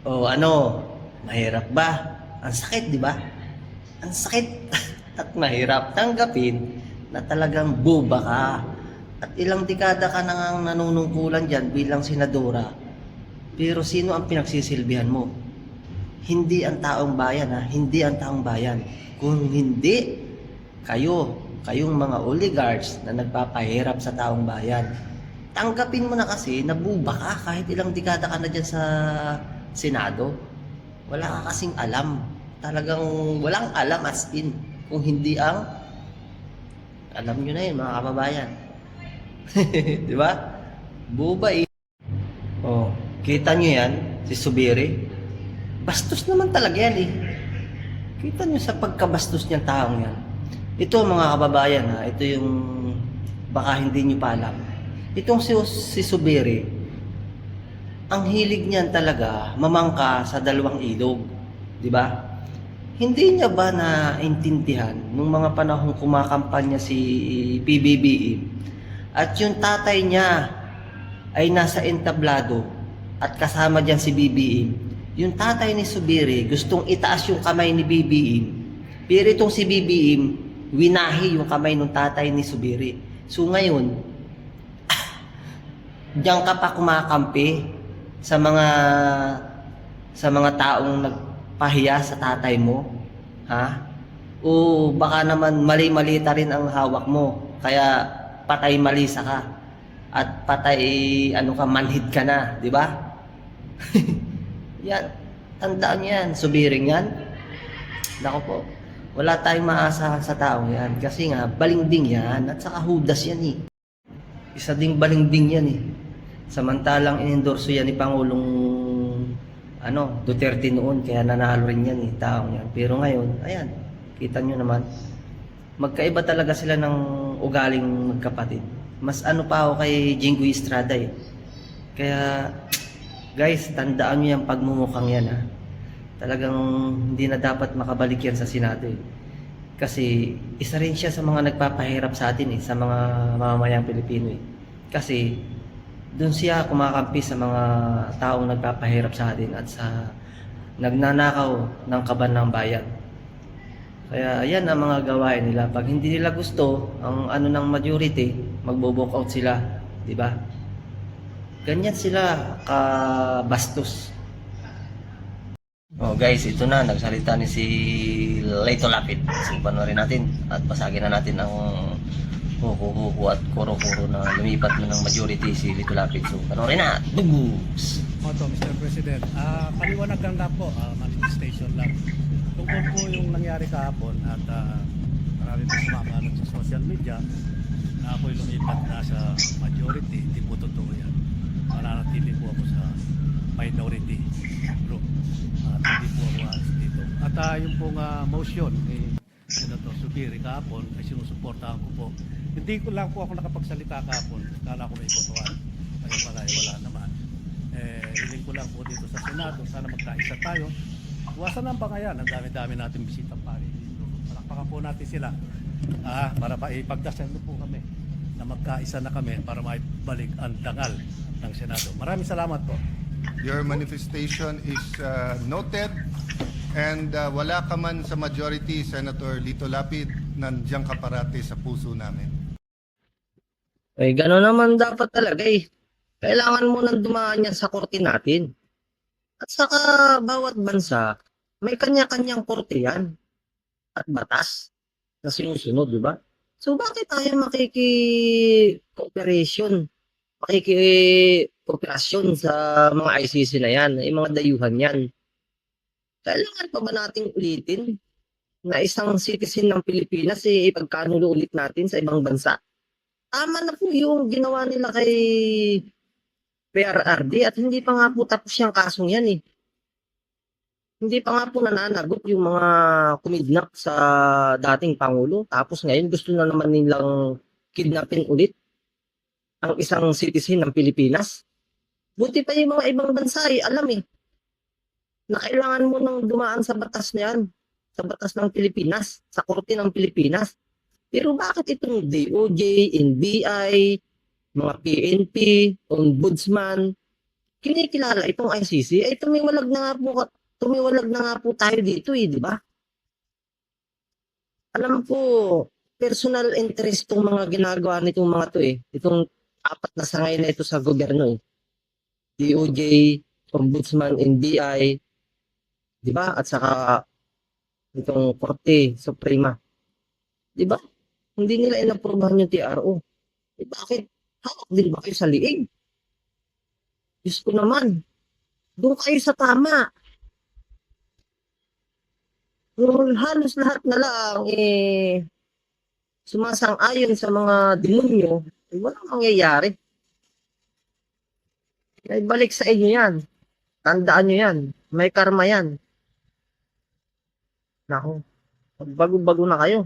O ano, mahirap ba? Ang sakit, di ba? Ang sakit at mahirap tanggapin na talagang boba ka. At ilang dekada ka nang nanunungkulan dyan bilang senadora. Pero sino ang pinagsisilbihan mo? Hindi ang taong bayan ha, hindi ang taong bayan. Kung hindi, kayong mga oligarchs na nagpapahirap sa taong bayan. Tanggapin mo na kasi na buba ka kahit ilang dekada ka na dyan sa Senado. Wala ka kasing alam. Talagang walang alam as in. Kung hindi ang, alam nyo na yun mga kababayan. Di ba? Buba eh. Oh, kita nyo yan, si Subiri. Bastos naman talaga yan eh. Kita nyo sa pagkabastos niyang taong yan. Ito mga kababayan ha, ito yung baka hindi nyo pa alam. Itong si Subiri, ang hilig niyan talaga mamangka sa dalawang ilog. Di ba? Hindi niya ba naintindihan nung mga panahong kumakampanya si PBBM at yung tatay niya ay nasa entablado at kasama diyan si BBM. Yung tatay ni Subiri gustong itaas yung kamay ni BBM. Pero itong si BBM, winahi yung kamay ng tatay ni Subiri. So ngayon, diyan ka pa kumakampi sa mga taong nagpahiya sa tatay mo, ha? O baka naman mali-malita rin ang hawak mo, kaya patay malisa ka at patay ano ka manhid ka na, di ba? Yan, tandaan yan, subiring yan. Nako po, wala tayong maasahan sa taong yan kasi nga balingding yan at saka hudas yan eh. Isa ding balingding yan eh. Samantalang inendorso yan ni Pangulong Duterte noon, kaya nanalo rin yan eh, taong yan. Pero ngayon, ayan, kita nyo naman, magkaiba talaga sila ng ugaling magkapatid. Mas ano pa ako kay Jinggoy Estrada eh. Kaya, guys, tandaan nyo yung pagmumukhang yan ha. Talagang hindi na dapat makabalik yan sa Senado eh. Kasi isa rin siya sa mga nagpapahirap sa atin eh, sa mga mamamayang Pilipino eh. Kasi doon siya kumakampi sa mga taong nagpapahirap sa atin at sa nagnanakaw ng kaban ng bayan. Kaya yan ang mga gawain nila. Pag hindi nila gusto ang ano ng majority, magbo-walk out sila, di ba? Ganyan sila kabastos. Oh guys, ito na nagsalita ni si Leito Lapid. So panoorin natin at basagin na natin ang huku-huku at kuro-kuro na lumipat na ng majority si Leito Lapid. So panoorin na. Bugs! Oto, Mr. President. Paliwanag lang na po, manifestation lang. Tungkol po yung nangyari kahapon at marami po sumamanod sa social media na ako'y lumipat na sa majority. Hindi po totoo yan. Mananatili po ako sa minority group. At hindi po ako alis dito. At yung pong motion ni Senator Subiri kahapon ay sinusuportahan ko po. Hindi ko lang po ako nakapagsalita kahapon. Kala ko may botohan. Kaya pala wala naman. Hiling ko lang po dito sa Senado. Sana magkaisa tayo. Iwasan ang bangayan. Ang dami-dami natin bisita pari dito. Palakpakan po natin sila. Para ipagdasal po kami na magkaisa na kami para maibalik ang dangal ng Senado. Maraming salamat po. Your manifestation is noted and wala ka man sa majority, Senator Lito Lapid, nandiyan ka parati sa puso namin. Eh, gano'n naman dapat talaga eh. Kailangan mo nang dumaan yan sa korte natin. At saka bawat bansa, may kanya-kanyang korte yan. At batas na sinusunod, di ba? So bakit tayo makikikooperasyon sa mga ICC na yan, yung mga dayuhan yan? Kailangan pa ba nating ulitin na isang citizen ng Pilipinas ipagkanulo ulit natin sa ibang bansa? Tama na po yung ginawa nila kay PRRD at hindi pa nga po tapos yung kasong yan eh. Hindi pa nga po nananagot yung mga kumidnap sa dating Pangulo. Tapos ngayon gusto na naman nilang kidnapin ulit ang isang citizen ng Pilipinas. Buti pa yung mga ibang bansa alam eh, na kailangan mo nang dumaan sa batas na yan, sa batas ng Pilipinas, sa korte ng Pilipinas. Pero bakit itong DOJ, NBI, mga PNP, Ombudsman, kinikilala itong ICC, ay tumiwalag na nga po tayo dito eh, di ba? Alam ko, personal interest tong mga ginagawa nitong mga to eh. Itong apat na sangay na ito sa gobyerno eh. DOJ, Ombudsman, NBI, di ba? At saka itong Korte Suprema. Di ba? Hindi nila inaprubahan yung TRO. Eh, bakit? Hawak din ba kayo sa liig? Diyos ko naman. Doon kayo sa tama. Kung halos lahat na lang sumasang-ayon sa mga demonyo, eh, walang mangyayari. Kaya balik sa inyo yan. Tandaan nyo yan. May karma yan. Naku, bago-bago na kayo.